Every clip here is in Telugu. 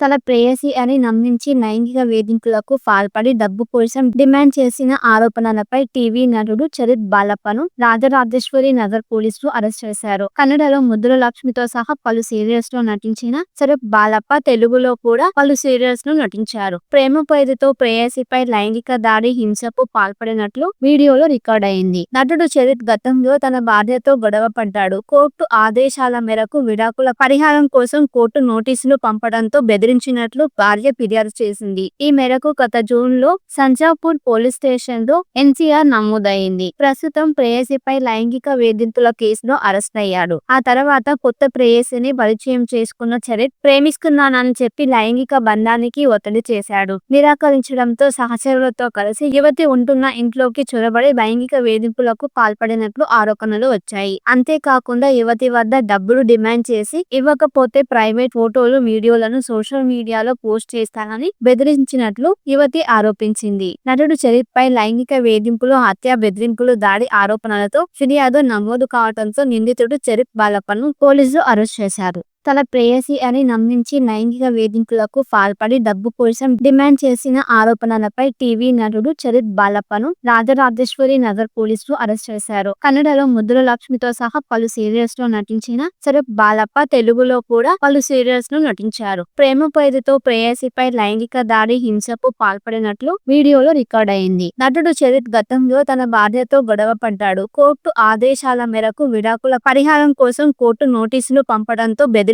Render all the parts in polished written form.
తన ప్రేయసి అని నమ్మించి లైంగిక వేధింపులకు పాల్పడి డబ్బు కోసం డిమాండ్ చేసిన ఆరోపణలపై టీవీ నటుడు చరిత్ బాలప్పను రాజరాజేశ్వరి నగర్ పోలీసులు అరెస్ట్ చేశారు. కన్నడలో ముద్దుల లక్ష్మితో సహా పలు సీరియల్స్ లో నటించిన చరిత్ బాలప్ప తెలుగులో కూడా పలు సీరియల్స్ లో నటించారు. ప్రేమ పేరుతో ప్రేయసిపై లైంగిక దాడి, హింసకు పాల్పడినట్లు వీడియోలో రికార్డ్ అయింది. నటుడు చరిత్ గతంలో తన భార్యతో గొడవ పడ్డాడు. కోర్టు ఆదేశాల మేరకు విడాకుల పరిహారం కోసం కోర్టు నోటీసులు పంపడంతో బెదిరించినట్లు భార్య ఫిర్యాదు చేసింది. ఈ మేరకు గత జూన్ లో సంజాపూర్ పోలీస్ స్టేషన్ లో ఎన్సీఆర్ నమోదైంది. ప్రస్తుతం ప్రేయసిపై లైంగిక వేధింపుల కేసులో అరెస్ట్ అయ్యాడు. ఆ తర్వాత కొత్త ప్రేయసిని పరిచయం చేసుకున్న చరిత్ ప్రేమిస్తున్నానని చెప్పి లైంగిక బంధానికి ఒత్తిడి చేశాడు. నిరాకరించడంతో సహచరులతో కలిసి యువతి ఉంటున్న ఇంట్లోకి చొరబడి లైంగిక వేధింపులకు పాల్పడినట్లు ఆరోపణలు వచ్చాయి. అంతేకాకుండా యువతి వద్ద డబ్బులు డిమాండ్ చేసి ఇవ్వకపోతే ప్రైవేట్ ఫోటోలు, వీడియోలను సోషల్ మీడియాలో పోస్ట్ చేస్తానని బెదిరించినట్లు యువతి ఆరోపించింది. నటుడు చరిత్ పై లైంగిక వేధింపులు, హత్య, బెదిరింపులు, దాడి ఆరోపణలతో ఫిర్యాదు నమోదు కావడంతో నిందితుడు చరిత్ బాలప్పను పోలీసులు అరెస్ట్ చేశారు. తన ప్రేయసి అని నమ్మించి లైంగిక వేధింపులకు పాల్పడి డబ్బు కోసం డిమాండ్ చేసిన ఆరోపణలపై టీవీ నటుడు చరిత్ బాలప్పను రాజరాజేశ్వరి నగర్ పోలీసులు అరెస్ట్ చేశారు. కన్నడలో ముద్దుల లక్ష్మితో సహా పలు సీరియల్స్ లో నటించిన చరిత్ బాలప్ప తెలుగులో కూడా పలు సీరియల్స్ లో నటించారు. ప్రేమ పేరుతో ప్రేయసిపై లైంగిక దాడి, హింసకు పాల్పడినట్లు వీడియోలో రికార్డ్ అయింది. నటుడు చరిత్ గతంలో తన భార్యతో గొడవ పడ్డాడు. కోర్టు ఆదేశాల మేరకు విడాకుల పరిహారం కోసం కోర్టు నోటీసులు పంపడంతో బెదిరించినట్లు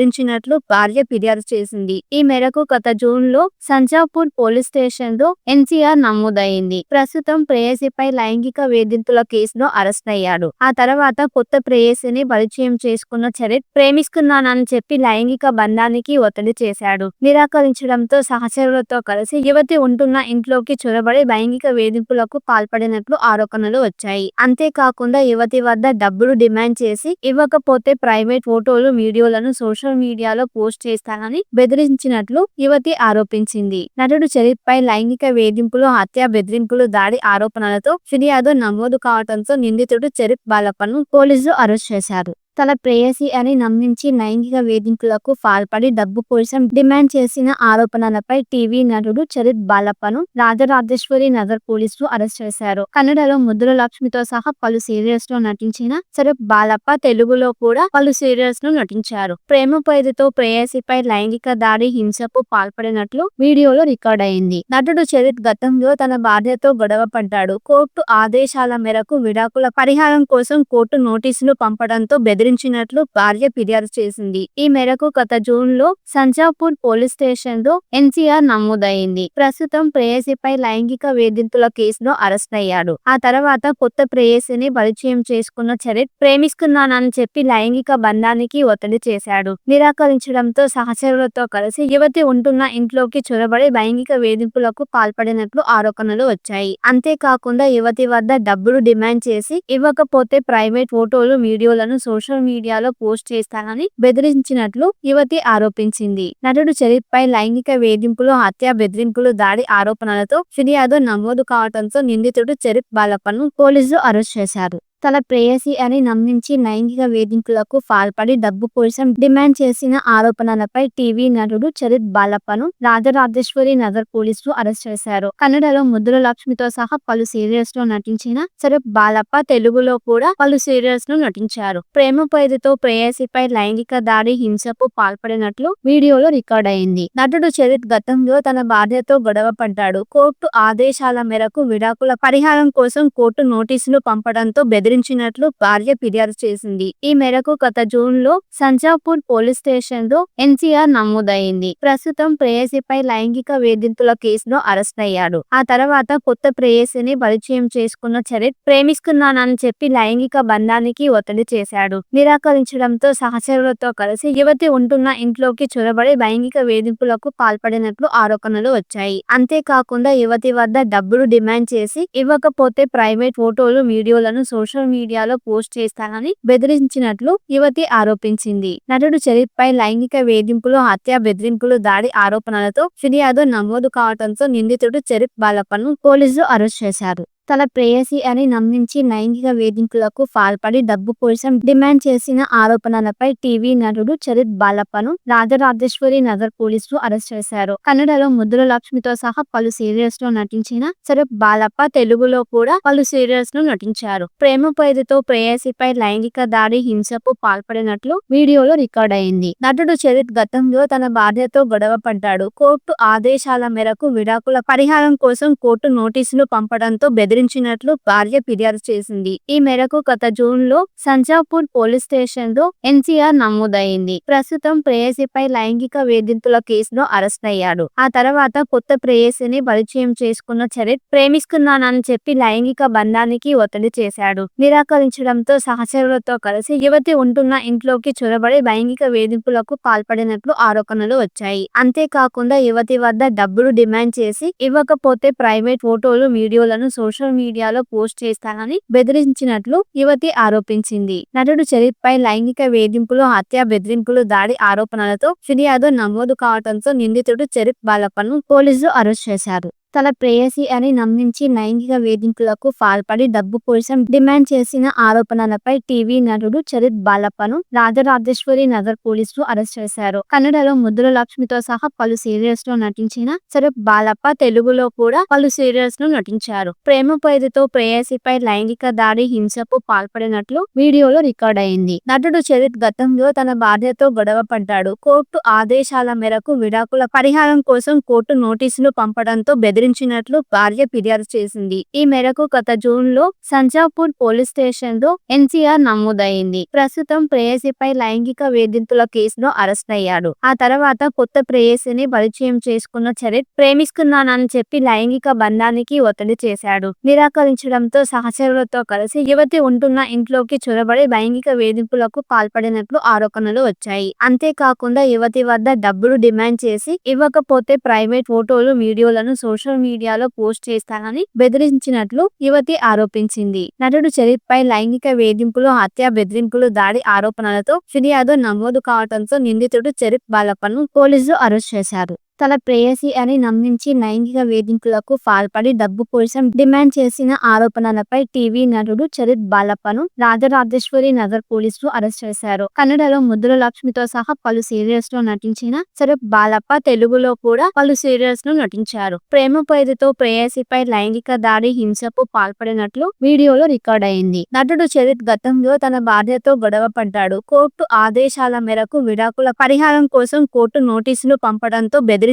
భార్య ఫిర్యాదు చేసింది. ఈ మేరకు గత జూన్ లో సంజాపూర్ పోలీస్ స్టేషన్ లో ఎన్సీఆర్ నమోదైంది. ప్రస్తుతం ప్రేయసిపై లైంగిక వేధింపుల కేసులో అరెస్ట్ అయ్యాడు. ఆ తర్వాత కొత్త ప్రేయసిని పరిచయం చేసుకున్న చరిత్ ప్రేమిస్తున్నానని చెప్పి లైంగిక బంధానికి ఒత్తిడి చేశాడు. నిరాకరించడంతో సహచరులతో కలిసి యువతి ఉంటున్న ఇంట్లోకి చొరబడి లైంగిక వేధింపులకు పాల్పడినట్లు ఆరోపణలు వచ్చాయి. అంతేకాకుండా యువతి వద్ద డబ్బులు డిమాండ్ చేసి ఇవ్వకపోతే ప్రైవేట్ ఫోటోలు, వీడియోలను సోషల్ మీడియాలో పోస్ట్ చేస్తానని బెదిరించినట్లు యువతి ఆరోపించింది. నటుడు చరిత్ పై లైంగిక వేధింపులు, హత్య, బెదిరింపులు, దాడి ఆరోపణలతో ఫిర్యాదు నమోదు కావడంతో నిందితుడు చరిత్ బాలప్పను పోలీసులు అరెస్ట్ చేశారు. తన ప్రేయసి అని నమ్మించి లైంగిక వేధింపులకు పాల్పడి డబ్బు కోసం డిమాండ్ చేసిన ఆరోపణలపై టీవీ నటుడు చరిత్ బాలప్పను రాజరాజేశ్వరి నగర్ పోలీసులు అరెస్ట్ చేశారు. కన్నడలో ముద్దుల లక్ష్మితో సహా పలు సీరియల్స్ లో నటించిన చరిత్ బాలప్ప తెలుగులో కూడా పలు సీరియల్స్ లో నటించారు. ప్రేమ పేరుతో ప్రేయసిపై లైంగిక దాడి, హింసకు పాల్పడినట్లు వీడియోలో రికార్డ్ అయింది. నటుడు చరిత్ గతంలో తన భార్యతో గొడవ పడ్డాడు. కోర్టు ఆదేశాల మేరకు విడాకుల పరిహారం కోసం కోర్టు నోటీసులు పంపడంతో బెదిరించినట్లు భార్య ఫిర్యాదు చేసింది. ఈ మేరకు గత జూన్ లో సంజాపూర్ పోలీస్ స్టేషన్ లో ఎన్సీఆర్ నమోదైంది. ప్రస్తుతం ప్రేయసిపై లైంగిక వేధింపుల కేసులో అరెస్ట్ అయ్యాడు. ఆ తర్వాత కొత్త ప్రేయసిని పరిచయం చేసుకున్న చరిత్ ప్రేమిస్తున్నానని చెప్పి లైంగిక బంధానికి ఒత్తిడి చేశాడు. నిరాకరించడంతో సహచరులతో కలిసి యువతి ఉంటున్న ఇంట్లోకి చొరబడి లైంగిక వేధింపులకు పాల్పడినట్లు ఆరోపణలు వచ్చాయి. అంతేకాకుండా యువతి వద్ద డబ్బులు డిమాండ్ చేసి ఇవ్వకపోతే ప్రైవేట్ ఫోటోలు, వీడియోలను సోషల్ మీడియాలో పోస్ట్ చేస్తానని బెదిరించినట్లు యువతి ఆరోపించింది. నటుడు చరిత్ పై లైంగిక వేధింపులు, హత్య, బెదిరింపులు, దాడి ఆరోపణలతో ఫిర్యాదు నమోదు కావడంతో నిందితుడు చరిత్ బాలప్పను పోలీసులు అరెస్ట్ చేశారు. తన ప్రేయసి అని నమ్మించి లైంగిక వేధింపులకు పాల్పడి డబ్బు కోసం డిమాండ్ చేసిన ఆరోపణలపై టీవీ నటుడు చరిత్ బాలప్పను రాజరాజేశ్వరి నగర్ పోలీసులు అరెస్ట్ చేశారు. కన్నడలో ముద్దుల లక్ష్మితో సహా పలు సీరియల్స్ లో నటించిన చరిత్ బాలప్ప తెలుగులో కూడా పలు సీరియల్స్ లో నటించారు. ప్రేమ పేరుతో ప్రేయసిపై లైంగిక దాడి, హింసకు పాల్పడినట్లు వీడియోలో రికార్డ్ అయింది. నటుడు చరిత్ గతంలో తన భార్యతో గొడవ పడ్డాడు. కోర్టు ఆదేశాల మేరకు విడాకుల పరిహారం కోసం కోర్టు నోటీసులు పంపడంతో బెదిరించినట్లు భార్య ఫిర్యాదు చేసింది. ఈ మేరకు గత జూన్ లో సంజాపూర్ పోలీస్ స్టేషన్ లో ఎన్సీఆర్ నమోదైంది. ప్రస్తుతం ప్రేయసిపై లైంగిక వేధింపుల కేసులో అరెస్ట్ అయ్యాడు. ఆ తర్వాత కొత్త ప్రేయసిని పరిచయం చేసుకున్న చరిత్ ప్రేమిస్తున్నానని చెప్పి లైంగిక బంధానికి ఒత్తిడి చేశాడు. నిరాకరించడంతో సహచరులతో కలిసి యువతి ఉంటున్న ఇంట్లోకి చొరబడి లైంగిక వేధింపులకు పాల్పడినట్లు ఆరోపణలు వచ్చాయి. అంతేకాకుండా యువతి వద్ద డబ్బులు డిమాండ్ చేసి ఇవ్వకపోతే ప్రైవేట్ ఫోటోలు, వీడియోలను సోషల్ మీడియాలో పోస్ట్ చేస్తానని బెదిరించినట్లు యువతి ఆరోపించింది. నటుడు చరిత్ పై లైంగిక వేధింపులు, హత్య, బెదిరింపులు, దాడి ఆరోపణలతో ఫిర్యాదు నమోదు కావడంతో నిందితుడు చరిత్ బాలప్పను పోలీసులు అరెస్ట్ చేశారు. తన ప్రేయసి అని నమ్మించి లైంగిక వేధింపులకు పాల్పడి డబ్బు కోసం డిమాండ్ చేసిన ఆరోపణలపై టీవీ నటుడు చరిత్ బాలప్పను రాజరాజేశ్వరి నగర్ పోలీసులు అరెస్ట్ చేశారు. కన్నడలో ముద్దుల లక్ష్మితో సహా పలు సీరియల్స్ లో నటించిన చరిత్ బాలప్ప తెలుగులో కూడా పలు సీరియల్స్ లో నటించారు. ప్రేమ పేరుతో ప్రేయసిపై లైంగిక దాడి హింసకు పాల్పడినట్లు వీడియోలో రికార్డ్ అయింది. నటుడు చరిత్ గతంలో తన భార్యతో గొడవ పడ్డాడు. కోర్టు ఆదేశాల మేరకు విడాకుల పరిహారం కోసం కోర్టు నోటీసులు పంపడంతో బెదిరించినట్లు భార్య ఫిర్యాదు చేసింది. ఈ మేరకు గత జూన్ లో సంజాపూర్ పోలీస్ స్టేషన్ లో ఎన్సీఆర్ నమోదైంది. ప్రస్తుతం ప్రేయసిపై లైంగిక వేధింపుల కేసులో అరెస్ట్ అయ్యాడు. ఆ తర్వాత కొత్త ప్రేయసిని పరిచయం చేసుకున్న చరిత్ ప్రేమిస్తున్నానని చెప్పి లైంగిక బంధానికి ఒత్తిడి చేశాడు. నిరాకరించడంతో సహచరులతో కలిసి యువతి ఉంటున్న ఇంట్లోకి చొరబడి లైంగిక వేధింపులకు పాల్పడినట్లు ఆరోపణలు వచ్చాయి. అంతేకాకుండా యువతి వద్ద డబ్బులు డిమాండ్ చేసి ఇవ్వకపోతే ప్రైవేట్ ఫోటోలు వీడియోలను సోషల్ మీడియాలో పోస్ట్ చేస్తానని బెదిరించినట్లు యువతి ఆరోపించింది. నటుడు చరిత్ పై లైంగిక వేధింపులు, హత్య, బెదిరింపులు, దాడి ఆరోపణలతో ఫిర్యాదు నమోదు కావడంతో నిందితుడు చరిత్ బాలప్పను పోలీసులు అరెస్ట్ చేశారు. తన ప్రేయసి అని నమ్మించి లైంగిక వేధింపులకు పాల్పడి డబ్బు కోసం డిమాండ్ చేసిన ఆరోపణలపై టీవీ నటుడు చరిత్ బాలప్పను రాజరాజేశ్వరి నగర్ పోలీసులు అరెస్ట్ చేశారు. కన్నడలో ముద్దుల లక్ష్మితో సహా పలు సీరియల్స్ లో నటించిన చరిత్ బాలప్ప తెలుగులో కూడా పలు సీరియల్స్ లో నటించారు. ప్రేమ పేరుతో ప్రేయసిపై లైంగిక దాడి హింసకు పాల్పడినట్లు వీడియోలో రికార్డ్ అయింది. నటుడు చరిత్ గతంలో తన భార్యతో గొడవ పడ్డాడు. కోర్టు ఆదేశాల మేరకు విడాకుల పరిహారం కోసం కోర్టు నోటీసులు పంపడంతో బెదిరించినట్లు భార్య ఫిర్యాదు చేసింది. ఈ మేరకు గత జూన్ లో సంజాపూర్ పోలీస్ స్టేషన్ లో ఎన్సీఆర్ నమోదైంది. ప్రస్తుతం ప్రేయసిపై లైంగిక వేధింపుల కేసులో అరెస్ట్ అయ్యాడు. ఆ తర్వాత కొత్త ప్రేయసిని పరిచయం చేసుకున్న చరిత్ ప్రేమిస్తున్నానని చెప్పి లైంగిక బంధానికి ఒత్తిడి చేశాడు. నిరాకరించడంతో సహచరులతో కలిసి యువతి ఉంటున్న ఇంట్లోకి చొరబడి లైంగిక వేధింపులకు పాల్పడినట్లు ఆరోపణలు వచ్చాయి. అంతేకాకుండా యువతి వద్ద డబ్బులు డిమాండ్ చేసి ఇవ్వకపోతే ప్రైవేట్ ఫోటోలు వీడియోలను సోషల్ మీడియాలో పోస్ట్ చేస్తానని బెదిరించినట్లు యువతి ఆరోపించింది. నటుడు చరిత్ పై లైంగిక వేధింపులు, హత్య, బెదిరింపులు, దాడి ఆరోపణలతో ఫిర్యాదు నమోదు కావడంతో నిందితుడు చరిత్ బాలప్పను పోలీసులు అరెస్ట్ చేశారు. తన ప్రేయసి అని నమ్మించి లైంగిక వేధింపులకు పాల్పడి డబ్బు కోసం డిమాండ్ చేసిన ఆరోపణలపై టీవీ నటుడు చరిత్ బాలప్పను రాజరాజేశ్వరి నగర్ పోలీసులు అరెస్ట్ చేశారు. కన్నడలో ముద్దుల లక్ష్మితో సహా పలు సీరియల్స్ లో నటించిన చరిత్ బాలప్ప తెలుగులో కూడా పలు సీరియల్స్ లో నటించారు. ప్రేమ పేరుతో ప్రేయసిపై లైంగిక దాడి హింసకు పాల్పడినట్లు వీడియోలో రికార్డ్ అయింది. నటుడు చరిత్ గతంలో తన భార్యతో గొడవ పడ్డాడు. కోర్టు ఆదేశాల మేరకు విడాకుల పరిహారం కోసం కోర్టు నోటీసులు పంపడంతో బెదిరించినట్లు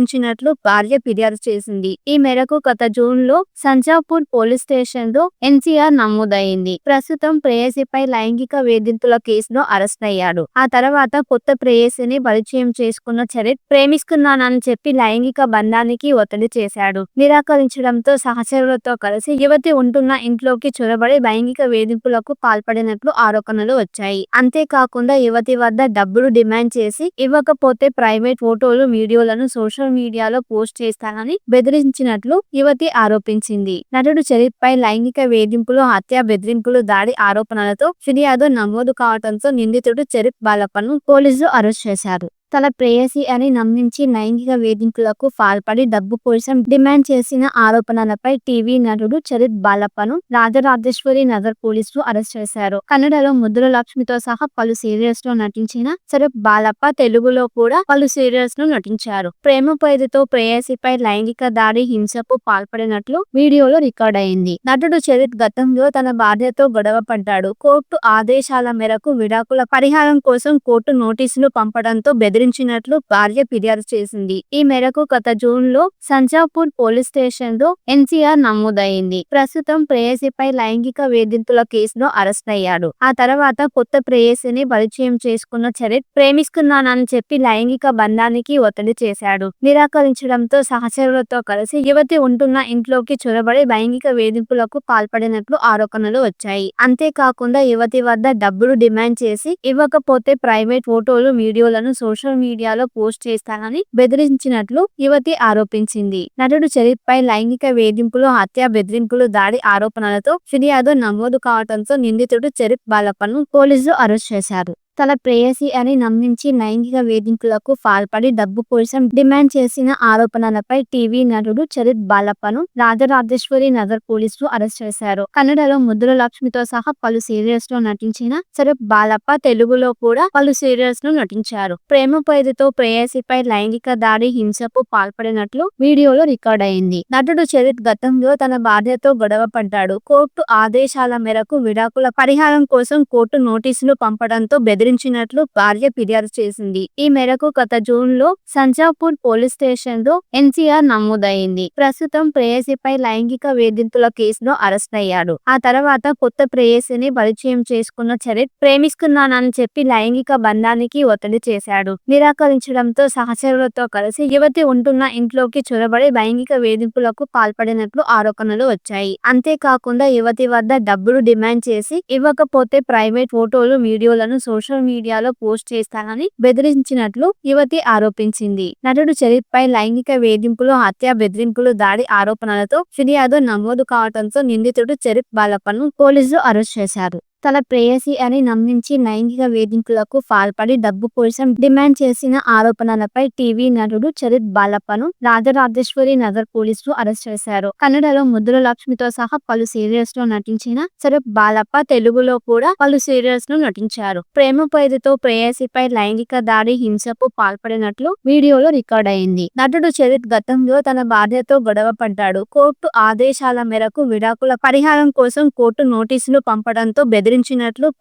భార్య ఫిర్యాదు చేసింది. ఈ మేరకు గత జూన్ లో సంజాపూర్ పోలీస్ స్టేషన్ లో ఎన్సీఆర్ నమోదైంది. ప్రస్తుతం ప్రేయసిపై లైంగిక వేధింపుల కేసులో అరెస్ట్ అయ్యాడు. ఆ తర్వాత కొత్త ప్రేయసిని పరిచయం చేసుకున్న చరిత్ ప్రేమిస్తున్నానని చెప్పి లైంగిక బంధానికి ఒత్తిడి చేశాడు. నిరాకరించడంతో సహచరులతో కలిసి యువతి ఉంటున్న ఇంట్లోకి చొరబడి లైంగిక వేధింపులకు పాల్పడినట్లు ఆరోపణలు వచ్చాయి. అంతేకాకుండా యువతి వద్ద డబ్బులు డిమాండ్ చేసి ఇవ్వకపోతే ప్రైవేట్ ఫోటోలు వీడియోలను సోషల్ మీడియాలో పోస్ట్ చేస్తానని బెదిరించినట్లు యువతి ఆరోపించింది. నటుడు చరిత్ పై లైంగిక వేధింపులు, హత్య, బెదిరింపులు, దాడి ఆరోపణలతో ఫిర్యాదు నమోదు కావడంతో నిందితుడు చరిత్ బాలప్పను పోలీసులు అరెస్ట్ చేశారు. తన ప్రేయసి అని నమ్మించి లైంగిక వేధింపులకు పాల్పడి డబ్బు కోసం డిమాండ్ చేసిన ఆరోపణలపై టీవీ నటుడు చరిత్ బాలప్పను రాజరాజేశ్వరి నగర్ పోలీసులు అరెస్ట్ చేశారు. కన్నడలో ముద్దుల లక్ష్మితో సహా పలు సీరియల్స్ లో నటించిన చరిత్ బాలప్ప తెలుగులో కూడా పలు సీరియల్స్ లో నటించారు. ప్రేమ పేరుతో ప్రేయసిపై లైంగిక దాడి హింసకు పాల్పడినట్లు వీడియోలో రికార్డ్ అయింది. నటుడు చరిత్ గతంలో తన భార్యతో గొడవ పడ్డాడు. కోర్టు ఆదేశాల మేరకు విడాకుల పరిహారం కోసం కోర్టు నోటీసులు పంపడంతో బెదిరించినట్లు భార్య ఫిర్యాదు చేసింది. ఈ మేరకు గత జూన్ లో సంజాపూర్ పోలీస్ స్టేషన్ లో ఎన్సీఆర్ నమోదైంది. ప్రస్తుతం ప్రేయసిపై లైంగిక వేధింపుల కేసులో అరెస్ట్ అయ్యాడు. ఆ తర్వాత కొత్త ప్రేయసిని పరిచయం చేసుకున్న చరిత్ ప్రేమిస్తున్నానని చెప్పి లైంగిక బంధానికి ఒత్తిడి చేశాడు. నిరాకరించడంతో సహచరులతో కలిసి యువతి ఉంటున్న ఇంట్లోకి చొరబడి లైంగిక వేధింపులకు పాల్పడినట్లు ఆరోపణలు వచ్చాయి. అంతేకాకుండా యువతి వద్ద డబ్బులు డిమాండ్ చేసి ఇవ్వకపోతే ప్రైవేట్ ఫోటోలు వీడియోలను సోషల్ మీడియాలో పోస్ట్ చేస్తానని బెదిరించినట్లు యువతి ఆరోపించింది. నటుడు చరిత్ పై లైంగిక వేధింపులు, హత్య, బెదిరింపులు, దాడి ఆరోపణలతో ఫిర్యాదు నమోదు కావడంతో నిందితుడు చరిత్ బాలప్పను పోలీసులు అరెస్ట్ చేశారు. తన ప్రేయసి అని నమ్మించి లైంగిక వేధింపులకు పాల్పడి డబ్బు కోసం డిమాండ్ చేసిన ఆరోపణలపై టీవీ నటుడు చరిత్ బాలప్పను రాజరాజేశ్వరి నగర్ పోలీసులు అరెస్ట్ చేశారు. కన్నడలో ముద్దుల లక్ష్మితో సహా పలు సీరియల్స్ లో నటించిన చరిత్ బాలప్ప తెలుగులో కూడా పలు సీరియల్స్ లో నటించారు. ప్రేమ పేరుతో ప్రేయసిపై లైంగిక దాడి హింసకు పాల్పడినట్లు వీడియోలో రికార్డ్ అయింది. నటుడు చరిత్ గతంలో తన భార్యతో గొడవ పడ్డాడు. కోర్టు ఆదేశాల మేరకు విడాకుల పరిహారం కోసం కోర్టు నోటీసులు పంపడంతో బెదిరించినట్లు భార్య ఫిర్యాదు చేసింది. ఈ మేరకు గత జూన్ లో సంజాపూర్ పోలీస్ స్టేషన్ లో ఎన్సీఆర్ నమోదైంది. ప్రస్తుతం ప్రేయసిపై లైంగిక వేధింపుల కేసులో అరెస్ట్ అయ్యాడు. ఆ తర్వాత కొత్త ప్రేయసిని పరిచయం చేసుకున్న చరిత్ ప్రేమిస్తున్నానని చెప్పి లైంగిక బంధానికి ఒత్తిడి చేశాడు. నిరాకరించడంతో సహచరులతో కలిసి యువతి ఉంటున్న ఇంట్లోకి చొరబడి లైంగిక వేధింపులకు పాల్పడినట్లు ఆరోపణలు వచ్చాయి. అంతేకాకుండా యువతి వద్ద డబ్బులు డిమాండ్ చేసి ఇవ్వకపోతే ప్రైవేట్ ఫోటోలు వీడియోలను సోషల్ మీడియాలో పోస్ట్ చేస్తానని బెదిరించినట్లు యువతి ఆరోపించింది. నటుడు చరిత్ పై లైంగిక వేధింపులు, హత్య, బెదిరింపులు, దాడి ఆరోపణలతో ఫిర్యాదు నమోదు కావడంతో నిందితుడు చరిత్ బాలప్పను పోలీసులు అరెస్ట్ చేశారు. తన ప్రేయసి అని నమ్మించి లైంగిక వేధింపులకు పాల్పడి డబ్బు కోసం డిమాండ్ చేసిన ఆరోపణలపై టీవీ నటుడు చరిత్ బాలప్పను రాజరాజేశ్వరి నగర్ పోలీసులు అరెస్ట్ చేశారు. కన్నడలో ముద్దుల లక్ష్మితో సహా పలు సీరియల్స్ లో నటించిన చరిత్ బాలప్ప తెలుగులో కూడా పలు సీరియల్స్ లో నటించారు. ప్రేమ పేరుతో ప్రేయసిపై లైంగిక దాడి హింసకు పాల్పడినట్లు వీడియోలో రికార్డ్ అయింది. నటుడు చరిత్ గతంలో తన భార్యతో గొడవ పడ్డాడు. కోర్టు ఆదేశాల మేరకు విడాకుల పరిహారం కోసం కోర్టు నోటీసులు పంపడంతో బెదిరించినట్లు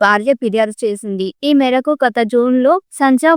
భార్య ఫిర్యాదు చేసింది. ఈ మేరకు గత జూన్ లో సంజాపూర్